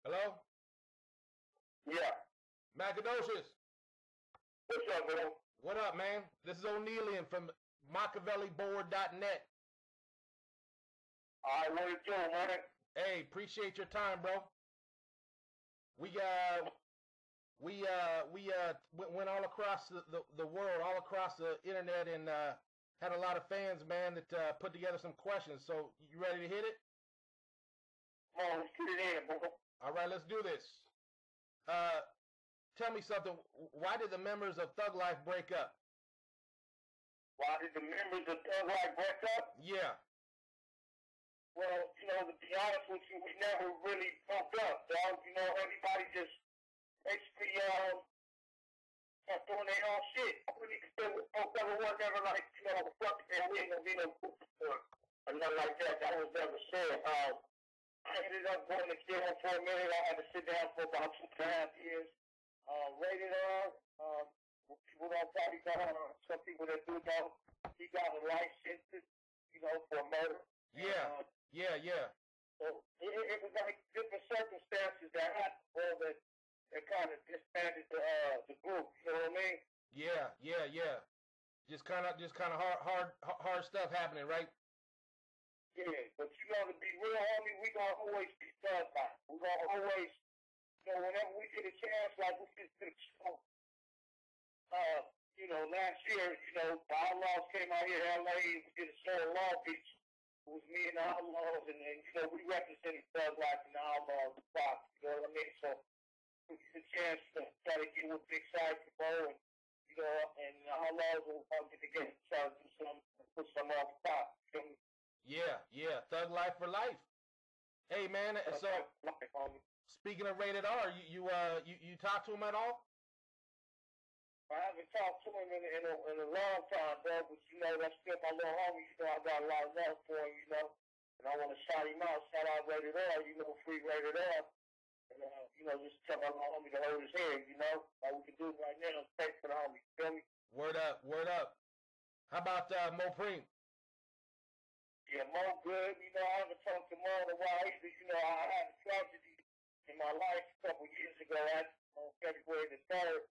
Hello? Yeah. Macadoshis. What's up, bro? What up, man? This is O'Neillian from makaveli-board.net. All right, what you doing, man? Hey, appreciate your time, bro. We went all across the world, all across the internet, and had a lot of fans, man, that put together some questions. So you ready to hit it? Come on, let's get it in, bro. All right, let's do this. Tell me something. Why did the members of Thug Life break up? Why did the members of Thug Life break up? Yeah. Well, to be honest with you, we never really broke up, dog. Everybody just basically kept doing their own shit. We don't ever work ever like, fuck it, we ain't gonna be no group or nothing like that. That was never said. I ended up going to jail for a minute. I had to sit down for about 2.5 years. Rated R, people don't probably know, some people that do know, he got a life sentence, for murder. Yeah. Yeah. So it was like different circumstances that happened that kind of disbanded the group. You know what I mean? Yeah. Just kind of hard stuff happening, right? Yeah, but to be real, homie, we gonna always be Thug Life. We gonna always, whenever we get a chance, like we just did a show. Last year, the Outlaws came out here in LA. We did a show in Long Beach. It was me and the Outlaws, and we represented Thug Life and the Outlaws, the Fox. You know what I mean? So we get a chance to try to get with Big Side Bo, and and the Outlaws will get together and try to do something, put some on the top. You know? Yeah. Thug Life for life. Hey, man. So speaking of Rated R, you talk to him at all? I haven't talked to him in a long time, bro, but that's still my little homie. I got a lot of love for him, and I want to shout him out. Shout out Rated R, free Rated R. And, just tell my little homie to hold his head, All we can do right now is pray for the homie, you feel me? Word up. How about Mo Preem? Yeah, Mo good. I haven't talked to Mo in a while either. I had a tragedy in my life a couple years ago. On February the 3rd,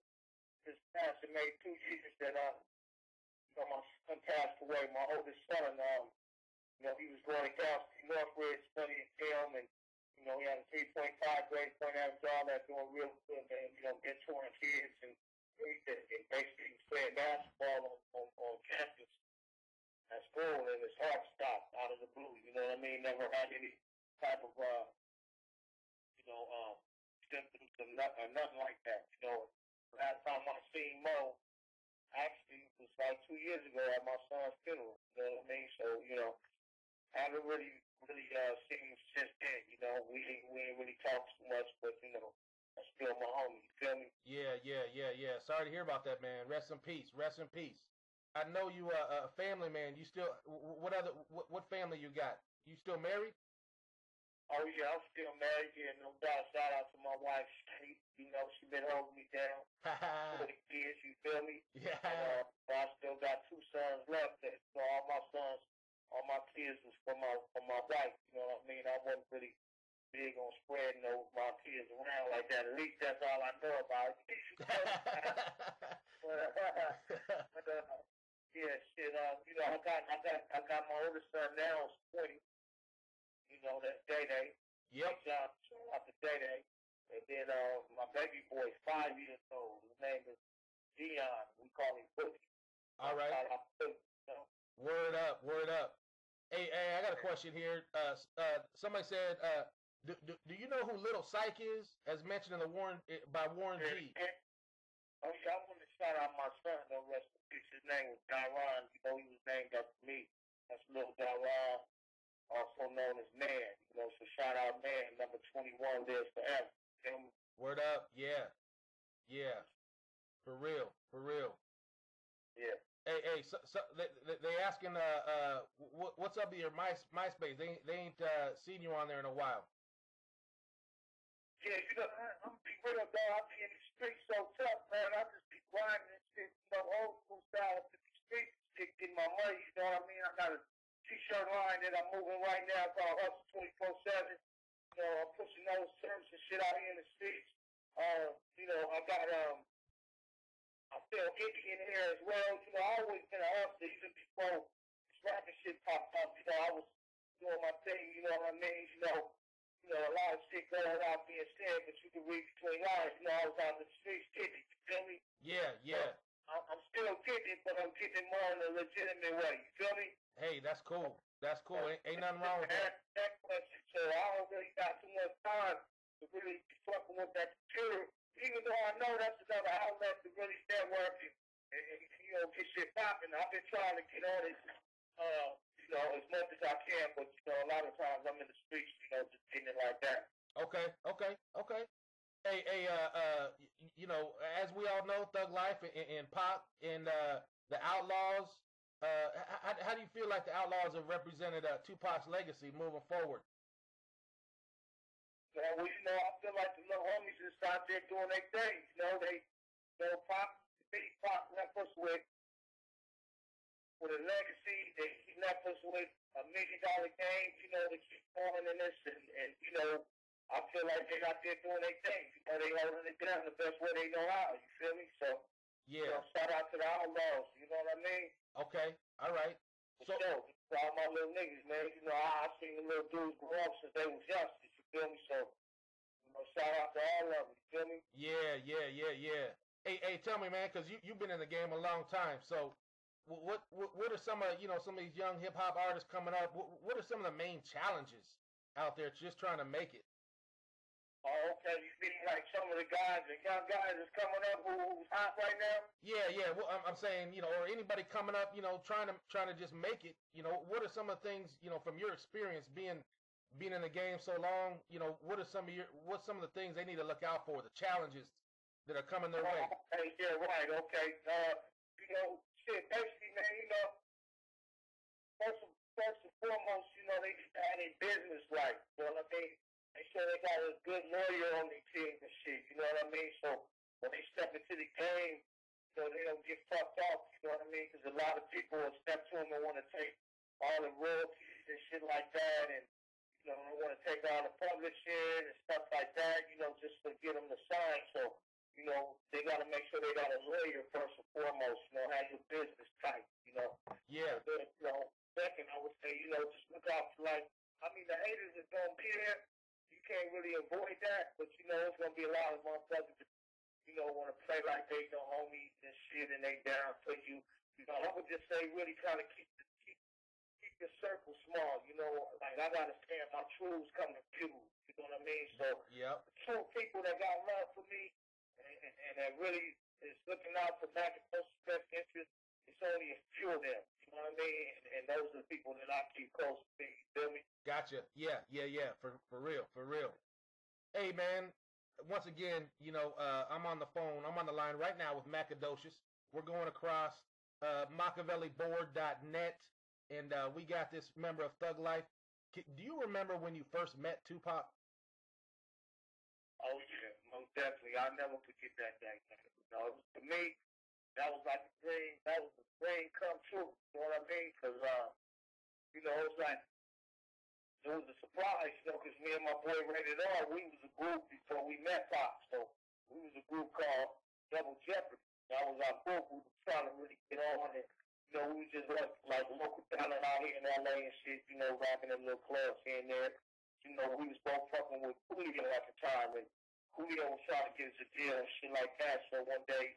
this past, it made 2 years that my son passed away. My oldest son, he was going to Cal State Northridge studying film, and he had a 3.5 grade point average, all that, doing real good, man. Mentoring kids and everything, and basically he was playing basketball on campus at school, and his heart stopped out of the blue. You know what I mean? Never had any type of symptoms or nothing like that. Last time I seen Mo, actually, was like 2 years ago at my son's funeral. You know what I mean? So, I haven't really seen him since then. We ain't really talked too much, but, that's still my homie. You feel me? Yeah. Sorry to hear about that, man. Rest in peace. I know you a family man. You still, what family you got? You still married? Oh, yeah, I'm still married. Yeah, no doubt. Shout out to my wife, Shane. She been holding me down for the kids, you feel me? Yeah. And, I still got 2 sons left. All my sons, all my kids was from my wife. You know what I mean? I wasn't really big on spreading my kids around like that. At least that's all I know about it. Yeah, shit. I got my oldest son now, 20. That's Day-Day. Yep. Shout out to Day-Day. And then my baby boy is 5 years old. His name is Dion. We call him Boogie. All right. Word up. Hey, I got a question here. Somebody said, do you know who Little Syke is, as mentioned in the Warren G? Oh, yeah, I want to shout out my son, no rest in peace. His name was Daron. He was named after me. That's Little Daron, also known as Man. So shout out Man, number 21 lives forever. Word up, yeah. For real. Yeah. Hey, so they asking, what's up with your MySpace? They ain't seen you on there in a while. Yeah, I'm be real, dog. I be in the streets so tough, man. I just be grinding and shit, old school style to the streets, shit, getting my money, you know what I mean? I got a t-shirt line that I'm moving right now called Hustle 24/7. I'm pushing those terms and shit out here in the streets. I got I feel Indian here as well. I always been a hustler even before this rapping shit popped up. I was doing my thing. You know what I mean? A lot of shit going out being said, but you can read between lines. I was out in the streets getting it. You feel me? Yeah. I'm still getting it, but I'm getting it more in a legitimate way. You feel me? Hey, that's cool. Ain't nothing wrong with that. That question. So I don't really got too much time to really be fucking with that computer. Even though I know that's another outlet to really network and get shit popping. I've been trying to get on it, as much as I can, but a lot of times I'm in the streets, just getting it like that. Okay. Hey, as we all know, Thug Life and Pac and the Outlaws. How do you feel like the Outlaws have represented Tupac's legacy moving forward? I feel like the little homies is out there doing their thing. Pac left us with a legacy. He left us with $1 million game, to keep going in this. And I feel like they're out there doing their thing. They holding it down the best way they know how. You feel me? So, yeah. Shout out to the Outlaws. You know what I mean? Okay. All right. So, all my little niggas, man. I seen the little dudes grow up since they was youngsters. You feel me? So, shout out to all of them. You feel me? Yeah. Hey, tell me, man, because you've been in the game a long time. So, what are some of some of these young hip hop artists coming up? What are some of the main challenges out there just trying to make it? Oh, okay. You mean like some of the young guys that's coming up who's hot right now? Yeah. Well, I'm saying, or anybody coming up, trying to just make it. What are some of the things, from your experience being in the game so long? What's some of the things they need to look out for? The challenges that are coming their way. Okay, yeah, right. Okay. Basically, man, first and foremost, they just had their business right. You know what I mean? They sure they got a good lawyer on their team and shit. You know what I mean? So when they step into the game, they don't get fucked off. You know what I mean? Because a lot of people will step to them and want to take all the royalties and shit like that, and they want to take all the publishing and stuff like that. Just to get them to sign. So they got to make sure they got a lawyer first and foremost. Have your business tight. Yeah. Then, second, I would say, just look out for the haters are gonna be there. You can't really avoid that, but it's gonna be a lot of motherfuckers that want to play like they know homies and shit, and they down for you. I would just say really try to keep your circle small. Like I gotta stand my truths come to few. You know what I mean? So yep. The true people that got love for me and that really is looking out for Macadoshis' best interest, it's only a few of them. You know what I mean? And those are the people that I keep close to me. You feel me? Gotcha. Yeah. For real. Hey, man. Once again, I'm on the phone. I'm on the line right now with Macadoshis. We're going across makaveli-board.net, and we got this member of Thug Life. Do you remember when you first met Tupac? Oh yeah, most definitely. I'll never forget that day. To me, that was like a dream. That was a dream come true. You know what I mean? Because it was like. It was a surprise, because me and my boy Rated R, we was a group before we met Pop. So we was a group called Double Jeopardy. That was our group. We was trying to really get on, and we was just like local talent out here in LA and shit. Rapping in little clubs here and there. We was both fucking with Coolio at the time, and Coolio was trying to get us a deal and shit like that. So one day,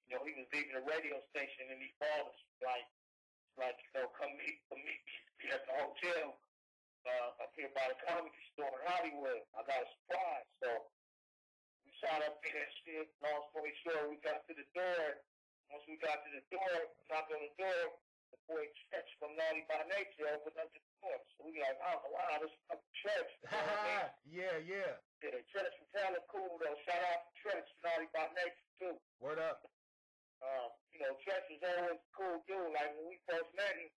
he was leaving the radio station and he called us come meet me at the hotel up here by the comedy store in Hollywood. I got a surprise. So we shot up in that shit. Long story short, we got to the door. Once we got to the door, knocked on the door, the boy Stretch from Naughty by Nature opened up the door. So we like, oh wow, this fucking Stretch. You know what I mean? Yeah. Stretch from Talent Cool though. Shout out to Stretch, Naughty by Nature too. Word up. Stretch was always a cool dude. Like when we first met him,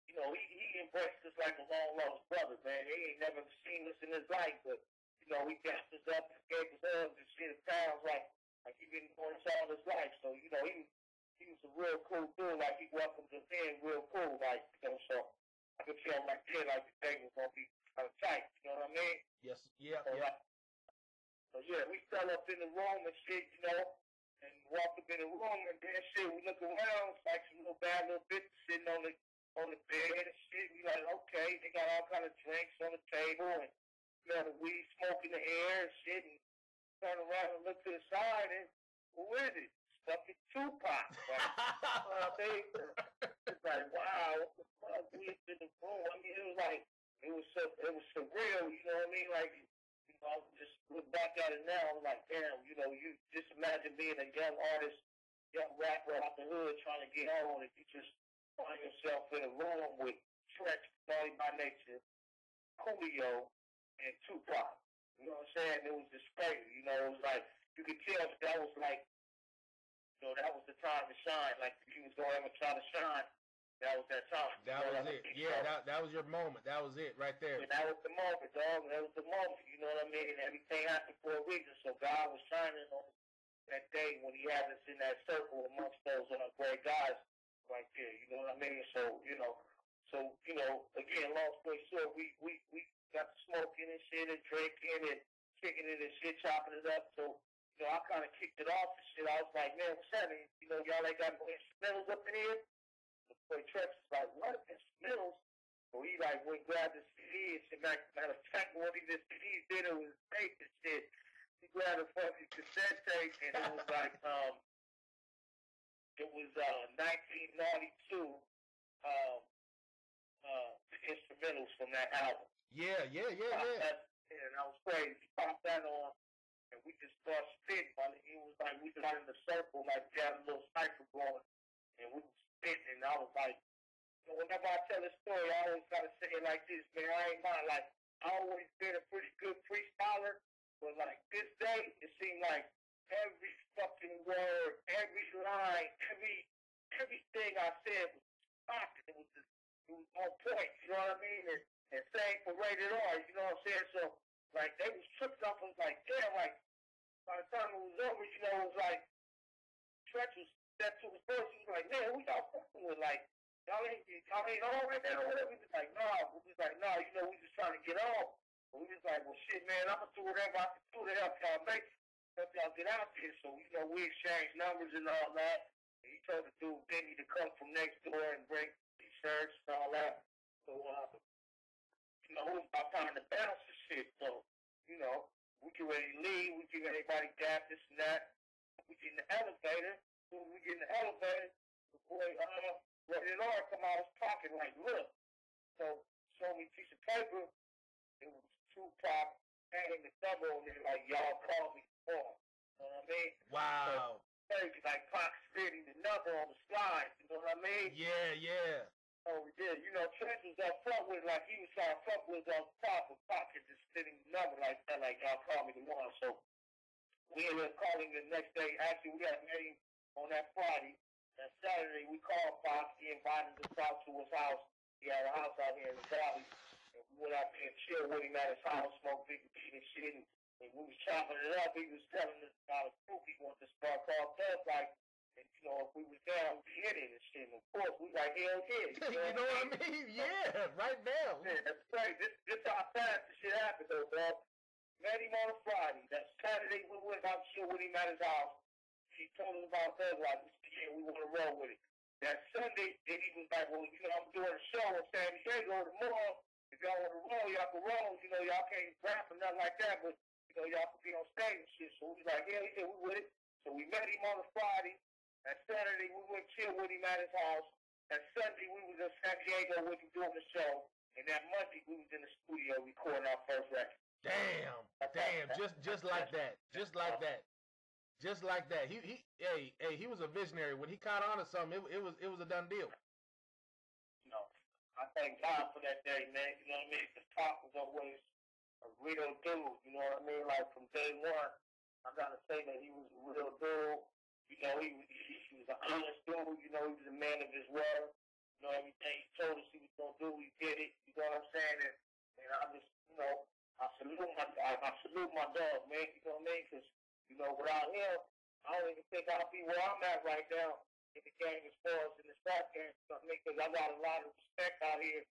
he embraced us like a long lost brother, man. He ain't never seen us in his life, but he gassed us up and gave us hugs and shit. It sounds like he been doing this all his life. So he was a real cool dude. Like he welcomed us in real cool, so I could tell right there, like the thing was gonna be kind of tight. You know what I mean? Yes. Yeah. So, Yeah. so yeah, we fell up in the room and shit, you know, and walked up in the room and then shit. We look around, it's like some little bad little bitches sitting on the bed and shit. We like, okay, they got all kind of drinks on the table and you know the weed smoke in the air and shit. And turn around and look to the side and who is it? Fucking Tupac. Right? It's like, wow, what the fuck? We in the room. I mean, it was surreal. You know what I mean? Like, you know, I just look back at it now. I'm like, damn. You know, you just imagine being a young artist, young rapper out the hood trying to get on, and you just find yourself in a room with Stretch, Naughty by Nature, Coolio, and Tupac. You know what I'm saying? It was just crazy. You know, it was like you could tell that was like. So that was the time to shine. Like if you was going to try to shine, that was that time. That was it. Yeah, that was your moment. That was it right there. And that was the moment, dog. That was the moment. You know what I mean? And everything happened for a reason. So God was shining on that day when He had us in that circle amongst those great guys right there. You know what I mean? So again, long story short, we got smoking and shit and drinking and kicking it and shit, chopping it up. So. You know, I kind of kicked it off and shit. I was like, man, what's happening? You know, y'all ain't got no instrumentals up in here? The boy Trex was like, what? Instrumentals? So he like went grabbed his CD and shit. Matter of fact, one of his CDs did it was tape and shit. He grabbed a fucking cassette tape and it was like, 1992, the instrumentals from that album. Yeah. And that was crazy. He popped that on. And we just started spitting. It was like we got in the circle, like we had a little cycle going, and we was spitting. And I was like, you know, whenever I tell a story, I always gotta say it like this, man. I ain't mind. Like I always been a pretty good freestyler, but like this day, it seemed like every fucking word, every line, everything I said was popping. It was on point. You know what I mean? And same for Rated R. You know what I'm saying? So. Like, they was tripped up and was like, damn, like, by the time it was over, you know, it was like, Stretch was that to his first, he was like, man, who y'all fucking with? Like, y'all ain't on right now or whatever? We was like, nah. We was like, nah, you know, we just trying to get on. But we was like, well, shit, man, I'm going to do whatever I can do to help y'all help y'all get out there. So, you know, we exchanged numbers and all that. And he told the dude Benny to come from next door and bring T-shirts and all that. So, you know, it was about time to bounce and shit. So, you know, we get ready to leave. We give everybody dap, this and that. We get in the elevator. When we get in the elevator, the boy, Rated R come out of his pocket like, look. So, show me a piece of paper. It was Tupac hanging the number on there like, y'all call me for. You know what I mean? Wow. So, like Pac spitting the number on the slide. You know what I mean? Yeah. Oh, we did. You know, Trent was up front with like he was trying to fuck with on top of pocket, just sitting the number like that, like y'all call me tomorrow. So we ended up calling the next day. Actually, we had a meeting on that Friday. That Saturday, we called Fox. He invited us out to his house. He had a house out here in the valley. And we went out there and chilled with him at his house, smoked big weed and shit. And we was chopping it up. He was telling us about a group he wanted to start called Thug Life. And, you know, if we was down, we hit it and shit. And of course, we like, hell yeah. You know what I mean? Yeah, right now. Yeah, that's right. This how fast this shit happened, though, dog. Met him on a Friday. That Saturday, we went out chill with him at his house. He told us about Thug Life. We said, yeah, we want to roll with it. That Sunday, then he was like, well, you know, I'm doing a show in San Diego tomorrow. If y'all want to roll, y'all can roll. You know, y'all can't rap or nothing like that, but, you know, y'all can be on stage and shit. So we was like, yeah, we with it. So we met him on a Friday. That Saturday, we went chill with him at his house. That Sunday, we was in San Diego with him doing the show. And that Monday, we was in the studio recording our first record. Damn. Just like that. Just like that. He was a visionary. When he caught on to something, it was a done deal. You know, I thank God for that day, man. You know what I mean? Because Pac was always a real dude. You know what I mean? Like from day one, I gotta say that he was a real dude. You know, he was an honest dude. You know, he was a man of his word. You know, everything he told us he was going to do, he did it. You know what I'm saying? And I just, you know, I salute my dog, man. You know what I mean? Because, you know, without him, I don't even think I'll be where I'm at right now in the game as far as in the rap game. You know what I mean? Because I got a lot of respect out here